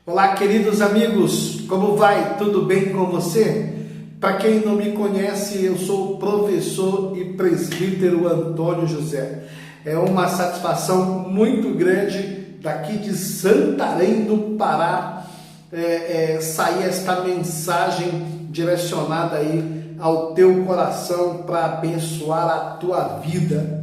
Olá, queridos amigos, como vai? Tudo bem com você? Para quem não me conhece, eu sou o professor e presbítero Antônio José. É uma satisfação muito grande daqui de Santarém do Pará sair esta mensagem direcionada aí ao teu coração para abençoar a tua vida.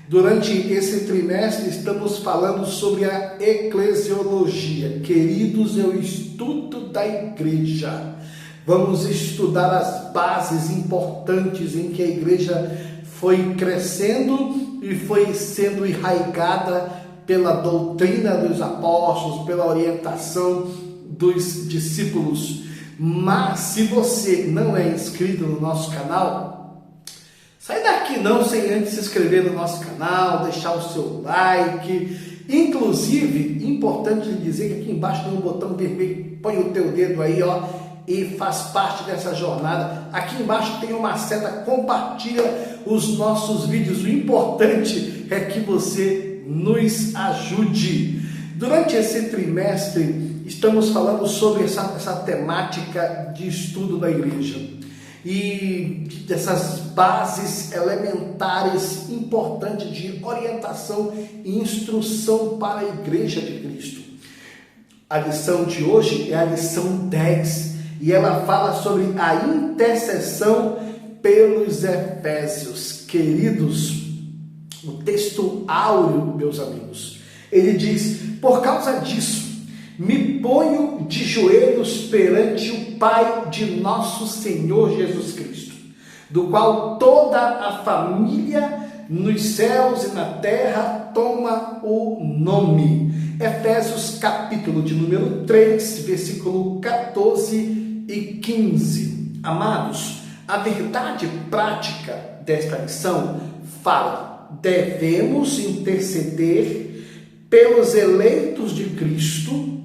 Durante esse trimestre estamos falando sobre a eclesiologia. Queridos, é o estudo da igreja. Vamos estudar as bases importantes em que a igreja foi crescendo e foi sendo enraizada pela doutrina dos apóstolos, pela orientação dos discípulos. Mas se você não é inscrito no nosso canal, sai daqui não sem antes se inscrever no nosso canal, deixar o seu like. Inclusive, importante lhe dizer que aqui embaixo tem um botão vermelho, põe o teu dedo aí, ó, e faz parte dessa jornada. Aqui embaixo tem uma seta, compartilha os nossos vídeos. O importante é que você nos ajude. Durante esse trimestre, estamos falando sobre essa temática de estudo da igreja e dessas bases elementares importantes de orientação e instrução para a igreja de Cristo. A lição de hoje é a lição 10 e ela fala sobre a intercessão pelos Efésios. Queridos, o texto áureo, meus amigos, ele diz: por causa disso, me ponho de joelhos perante o Pai de nosso Senhor Jesus Cristo, do qual toda a família nos céus e na terra toma o nome. Efésios capítulo de número 3, versículo 14 e 15. Amados, a verdade prática desta lição fala: devemos interceder pelos eleitos de Cristo,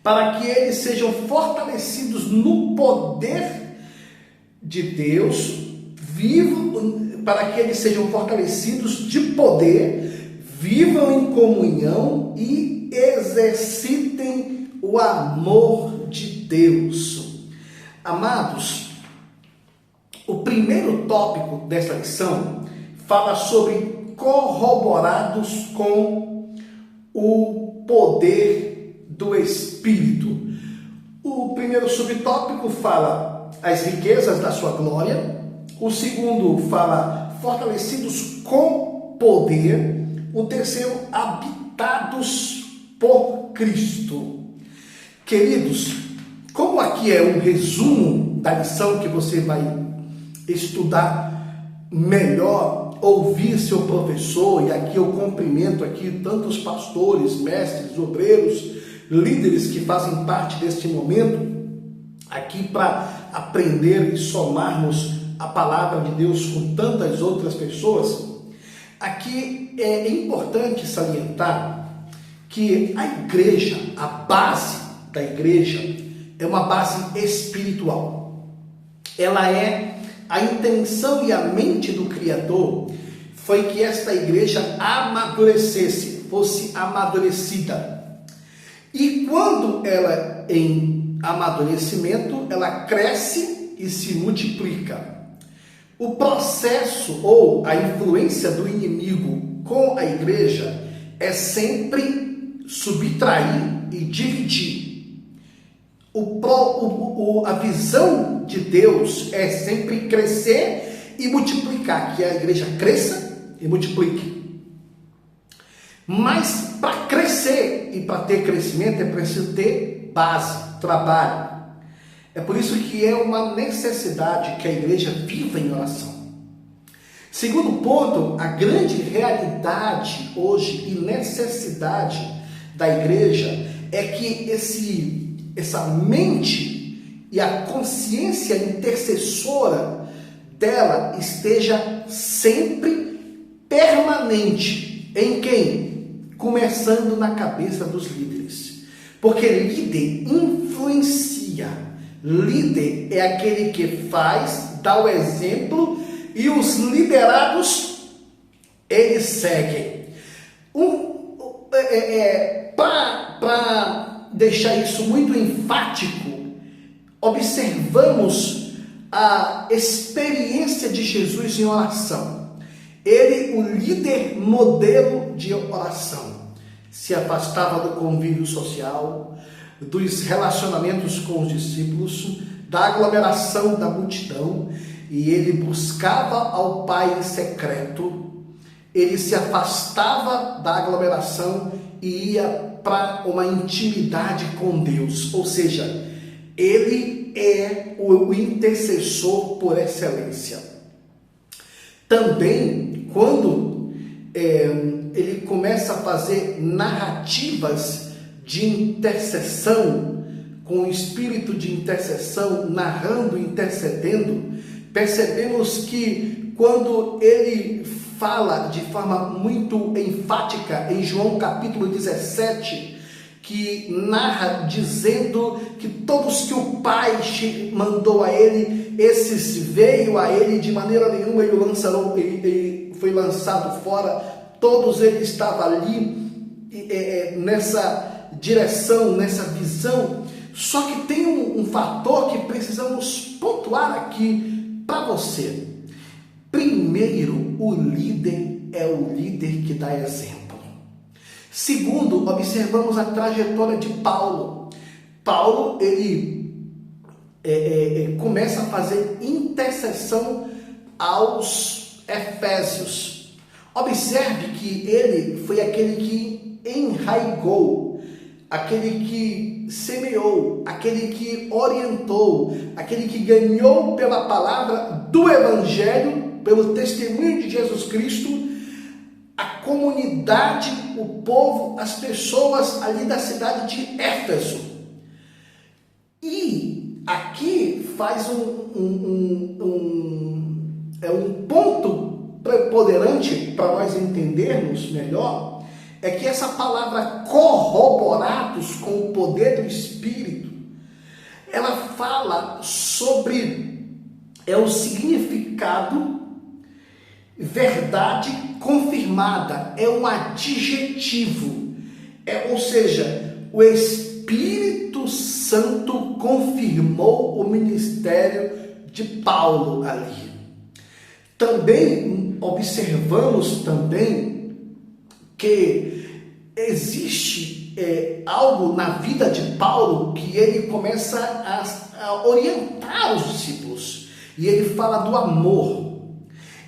para que eles sejam fortalecidos no poder de Deus, para que eles sejam fortalecidos de poder, vivam em comunhão e exercitem o amor de Deus. Amados, o primeiro tópico desta lição fala sobre corroborados com o poder do Espírito. O primeiro subtópico fala as riquezas da sua glória. O segundo fala fortalecidos com poder. O terceiro, habitados por Cristo. Queridos, como aqui é um resumo da lição que você vai estudar melhor, ouvir seu professor, e aqui eu cumprimento aqui tantos pastores, mestres, obreiros, líderes que fazem parte deste momento, aqui para aprender e somarmos a palavra de Deus com tantas outras pessoas. Aqui é importante salientar que a igreja, a base da igreja, é uma base espiritual. Ela é a intenção e a mente do Criador foi que esta igreja amadurecesse, fosse amadurecida. E quando ela em amadurecimento, ela cresce e se multiplica. O processo ou a influência do inimigo com a igreja é sempre subtrair e dividir. A visão de Deus é sempre crescer e multiplicar, que a igreja cresça e multiplique. Mas para crescer e para ter crescimento é preciso ter base, trabalho. É por isso que é uma necessidade que a igreja viva em oração. Segundo ponto, a grande realidade hoje e necessidade da igreja é que essa mente e a consciência intercessora dela esteja sempre permanente. Em quem? Começando na cabeça dos líderes. Porque líder influencia. Líder é aquele que faz, dá o exemplo, e os liderados, eles seguem. Para deixar isso muito enfático, observamos a experiência de Jesus em oração. Ele, o líder modelo de oração, se afastava do convívio social, dos relacionamentos com os discípulos, da aglomeração da multidão, e ele buscava ao Pai em secreto. Ele se afastava da aglomeração e ia para uma intimidade com Deus, ou seja, ele é o intercessor por excelência. Também, quando ele começa a fazer narrativas de intercessão, com o espírito de intercessão, narrando, intercedendo, percebemos que quando ele fala de forma muito enfática em João capítulo 17, que narra dizendo que todos que o Pai mandou a ele, esses veio a ele, de maneira nenhuma ele foi lançado fora, todos ele estava ali nessa direção, nessa visão. Só que tem um fator que precisamos pontuar aqui para você. Primeiro, o líder é o líder que dá exemplo. Segundo, observamos a trajetória de Paulo. Paulo, ele começa a fazer intercessão aos Efésios. Observe que ele foi aquele que enraigou, aquele que semeou, aquele que orientou, aquele que ganhou pela palavra do Evangelho, pelo testemunho de Jesus Cristo, a comunidade, o povo, as pessoas ali da cidade de Éfeso. E aqui faz um ponto preponderante para nós entendermos melhor, é que essa palavra corroborados com o poder do Espírito, ela fala sobre o significado, verdade confirmada, é um adjetivo, ou seja, o Espírito Santo confirmou o ministério de Paulo ali. Também observamos que existe algo na vida de Paulo que ele começa a orientar os discípulos, e ele fala do amor.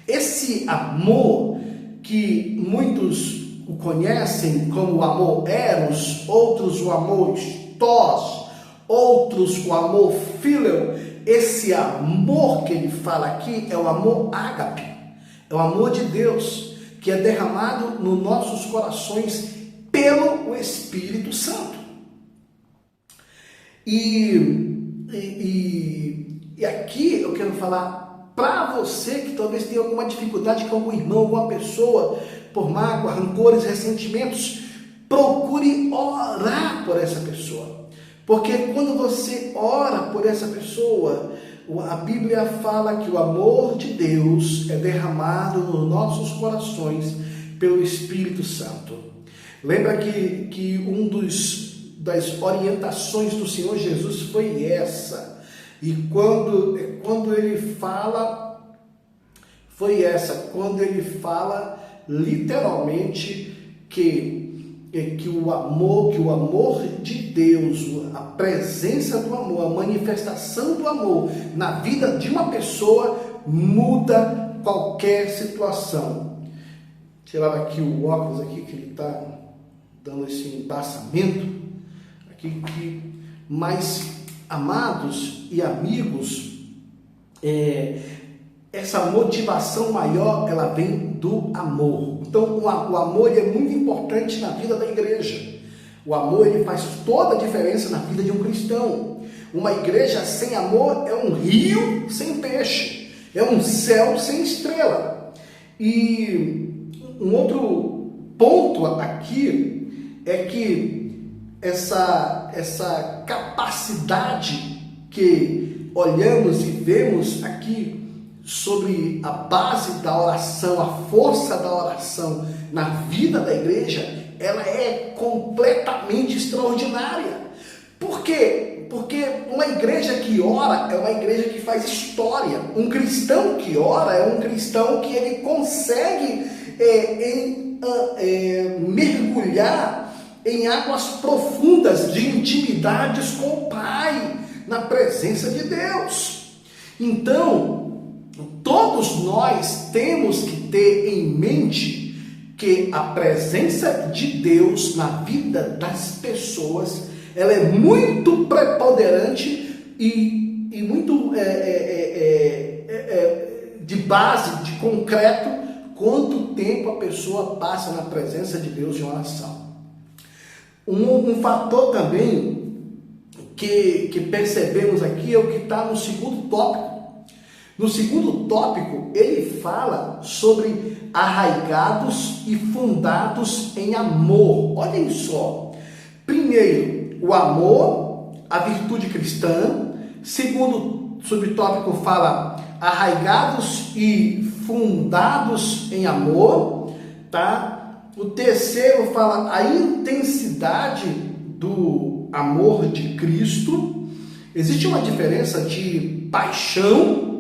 Esse amor que muitos o conhecem como o amor eros, outros o amor storge, outros o amor phileo. Esse amor que ele fala aqui é o amor ágape, é o amor de Deus, que é derramado nos nossos corações pelo Espírito Santo. E aqui eu quero falar para você que talvez tenha alguma dificuldade com algum irmão, alguma pessoa, por mágoa, rancores, ressentimentos, procure orar por essa pessoa. Porque quando você ora por essa pessoa, a Bíblia fala que o amor de Deus é derramado nos nossos corações pelo Espírito Santo. Lembra que das orientações do Senhor Jesus foi essa. E quando ele fala, foi essa, quando ele fala literalmente que o amor de Deus, a presença do amor, a manifestação do amor na vida de uma pessoa muda qualquer situação. Tirar aqui o óculos aqui, que ele está dando esse embaçamento aqui, mas amados e amigos, essa motivação maior, ela vem do amor. Então, o amor ele é muito importante na vida da igreja. O amor ele faz toda a diferença na vida de um cristão. Uma igreja sem amor é um rio sem peixe, é um céu sem estrela. E um outro ponto aqui é que essa capacidade que olhamos e vemos aqui sobre a base da oração, a força da oração na vida da igreja, ela é completamente extraordinária. por quê? Porque uma igreja que ora é uma igreja que faz história. Um cristão que ora é um cristão que ele consegue mergulhar em águas profundas de intimidades com o Pai, na presença de Deus. Então, todos nós temos que ter em mente que a presença de Deus na vida das pessoas, ela é muito preponderante e muito de base, de concreto, quanto tempo a pessoa passa na presença de Deus em oração. Um fator também que percebemos aqui é o que está no segundo tópico. No segundo tópico, ele fala sobre arraigados e fundados em amor. Olhem só. Primeiro, o amor, a virtude cristã. Segundo subtópico fala arraigados e fundados em amor, tá? O terceiro fala a intensidade do amor de Cristo. Existe uma diferença de paixão,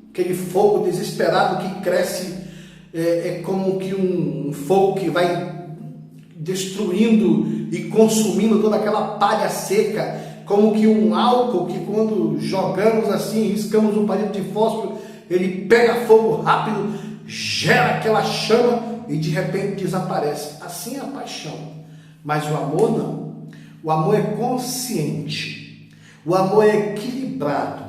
aquele fogo desesperado que cresce, é como que um fogo que vai destruindo e consumindo toda aquela palha seca, como que um álcool que quando jogamos assim, riscamos um palito de fósforo, ele pega fogo rápido, gera aquela chama e de repente desaparece. Assim é a paixão. Mas o amor não. O amor é consciente. O amor é equilibrado.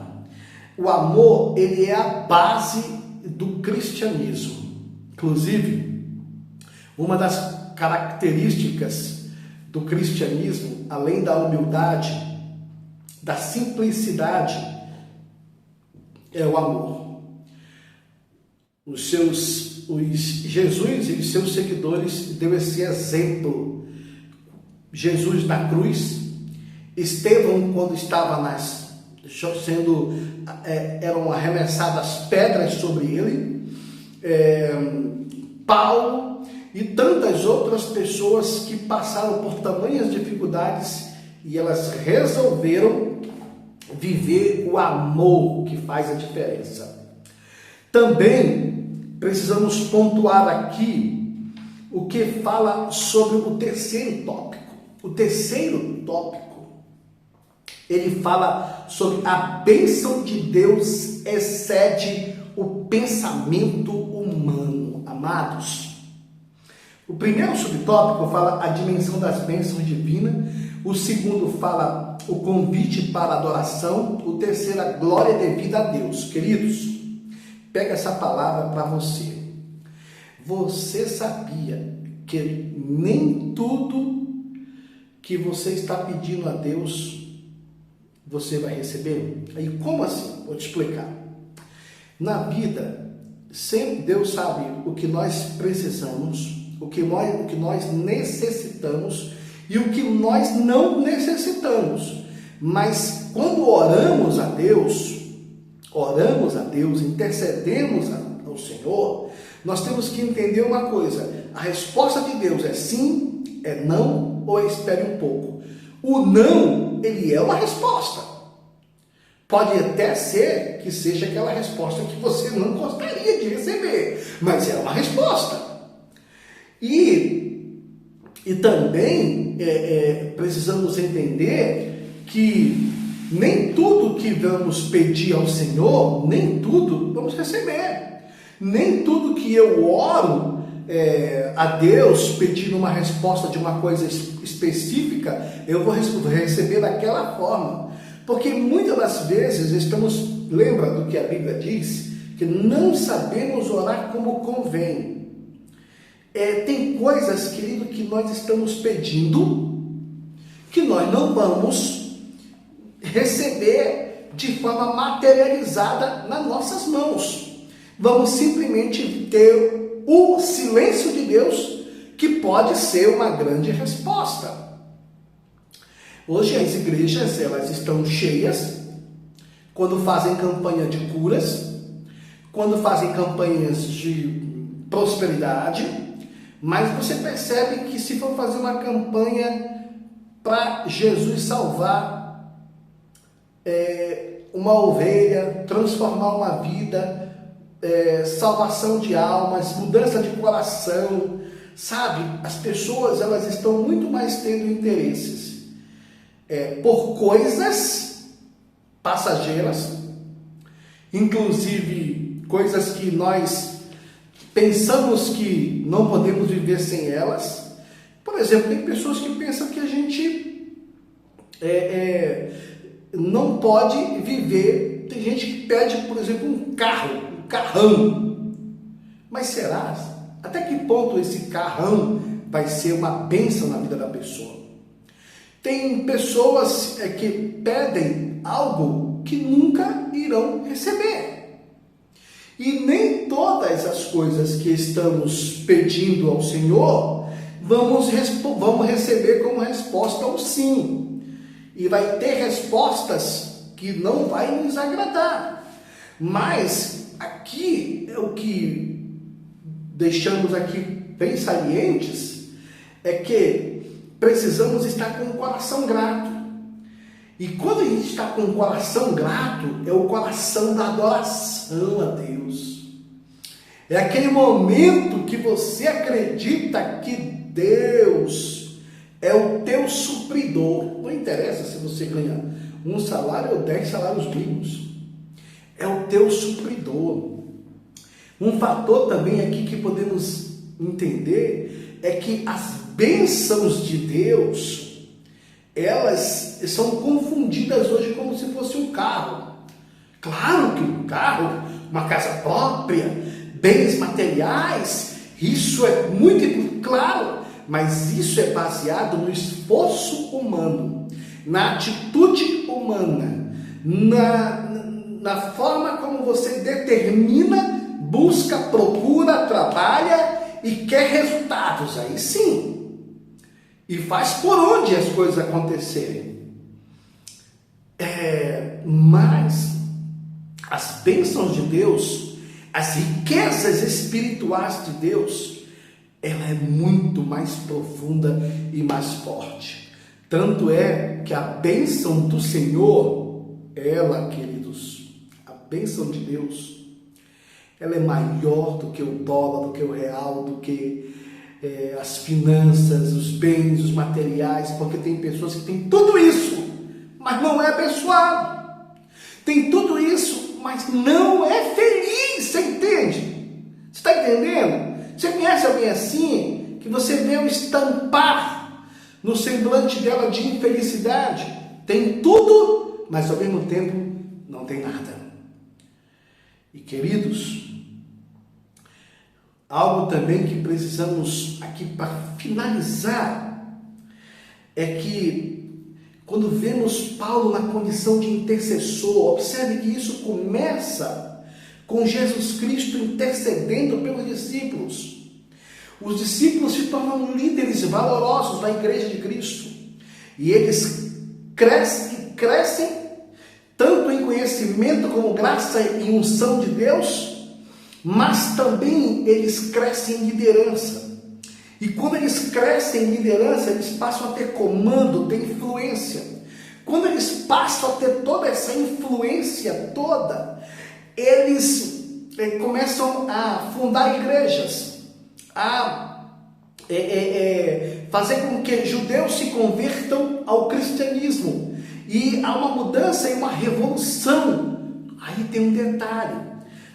O amor, ele é a base do cristianismo. Inclusive, uma das características do cristianismo, além da humildade, da simplicidade, é o amor. Jesus e os seus seguidores deu esse exemplo. Jesus na cruz, Estevão, quando estava eram arremessadas pedras sobre ele, Paulo e tantas outras pessoas que passaram por tamanhas dificuldades e elas resolveram viver o amor que faz a diferença. Também precisamos pontuar aqui o que fala sobre o terceiro tópico. O terceiro tópico, ele fala sobre a bênção de Deus excede o pensamento humano. Amados, o primeiro subtópico fala a dimensão das bênçãos divinas, o segundo fala o convite para a adoração, o terceiro a glória devida a Deus. Queridos, pega essa palavra para você. Você sabia que nem tudo que você está pedindo a Deus você vai receber? Aí como assim? Vou te explicar. Na vida, sempre Deus sabe o que nós precisamos, o que nós necessitamos e o que nós não necessitamos. Mas quando oramos a Deus, intercedemos ao Senhor, nós temos que entender uma coisa: a resposta de Deus é sim, é não ou é espere um pouco. O não, ele é uma resposta. Pode até ser que seja aquela resposta que você não gostaria de receber, mas é uma resposta. E também precisamos entender que nem tudo que vamos pedir ao Senhor, nem tudo vamos receber. Nem tudo que eu oro a Deus pedindo uma resposta de uma coisa específica, eu vou receber daquela forma. Porque muitas das vezes lembra do que a Bíblia diz, que não sabemos orar como convém. Tem coisas, querido, que nós estamos pedindo, que nós não vamos receber de forma materializada nas nossas mãos. Vamos simplesmente ter o silêncio de Deus, que pode ser uma grande resposta. Hoje as igrejas, elas estão cheias quando fazem campanha de curas, quando fazem campanhas de prosperidade, mas você percebe que se for fazer uma campanha para Jesus salvar uma ovelha, transformar uma vida, salvação de almas, mudança de coração, sabe? As pessoas, elas estão muito mais tendo interesses por coisas passageiras, inclusive coisas que nós pensamos que não podemos viver sem elas. Por exemplo, tem pessoas que pensam que a gente não pode viver. Tem gente que pede, por exemplo, um carrão. Mas será? Até que ponto esse carrão vai ser uma bênção na vida da pessoa? Tem pessoas que pedem algo que nunca irão receber. E nem todas as coisas que estamos pedindo ao Senhor vamos receber como resposta o sim. E vai ter respostas que não vai nos agradar. Mas aqui é o que deixamos aqui bem salientes, é que precisamos estar com o coração grato. E quando a gente está com o coração grato, é o coração da adoração a Deus. É aquele momento que você acredita que Deus é o teu supridor. Não interessa se você ganha 1 salário ou 10 salários mínimos. É o teu supridor. Um fator também aqui que podemos entender é que as bênçãos de Deus, elas são confundidas hoje como se fosse um carro. Claro que um carro, uma casa própria, bens materiais, isso é muito claro, mas isso é baseado no esforço humano, na atitude humana, na forma como você determina, busca, procura, trabalha e quer resultados. Aí sim. E faz por onde as coisas acontecerem. Mas as bênçãos de Deus, as riquezas espirituais de Deus, ela é muito mais profunda e mais forte. Tanto é que a bênção do Senhor, ela, queridos, a bênção de Deus, ela é maior do que o dólar, do que o real, do que as finanças, os bens, os materiais, porque tem pessoas que têm tudo isso, mas não é abençoado. Tem tudo isso, mas não é feliz, você entende? Você está entendendo? Você conhece alguém assim, que você vê o estampar no semblante dela de infelicidade? Tem tudo, mas ao mesmo tempo não tem nada. E queridos, algo também que precisamos aqui para finalizar é que quando vemos Paulo na condição de intercessor, observe que isso começa com Jesus Cristo intercedendo pelos discípulos. Os discípulos se tornam líderes valorosos na igreja de Cristo e eles crescem tanto em conhecimento como graça e unção de Deus, mas também eles crescem em liderança. E quando eles crescem em liderança, eles passam a ter comando, ter influência. Quando eles passam a ter toda essa influência toda, eles começam a fundar igrejas, a fazer com que judeus se convertam ao cristianismo. E há uma mudança e uma revolução. Aí tem um detalhe.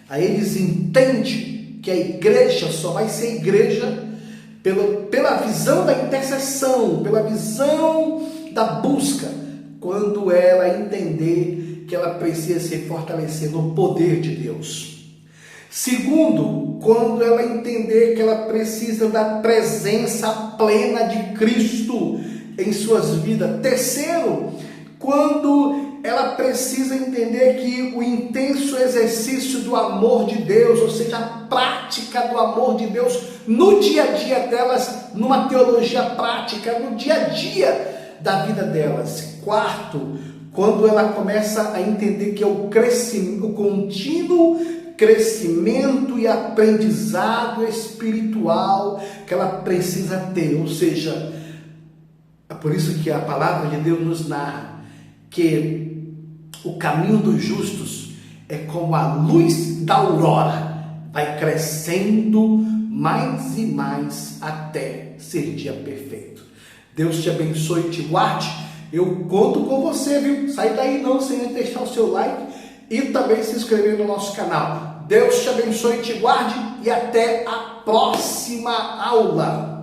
Aí eles entendem que a igreja só vai ser igreja pela visão da intercessão, pela visão da busca, quando ela entender que ela precisa se fortalecer no poder de Deus. Segundo, quando ela entender que ela precisa da presença plena de Cristo em suas vidas. Terceiro, quando ela precisa entender que o intenso exercício do amor de Deus, ou seja, a prática do amor de Deus no dia a dia delas, numa teologia prática, no dia a dia da vida delas. Quarto, quando ela começa a entender que é o contínuo crescimento e aprendizado espiritual que ela precisa ter, ou seja, é por isso que a palavra de Deus nos narra que O caminho dos justos é como a luz da aurora, vai crescendo mais e mais até ser dia perfeito. Deus te abençoe e te guarde. Eu conto com você, viu? Sai daí não sem deixar o seu like e também se inscrever no nosso canal. Deus te abençoe e te guarde e até a próxima aula.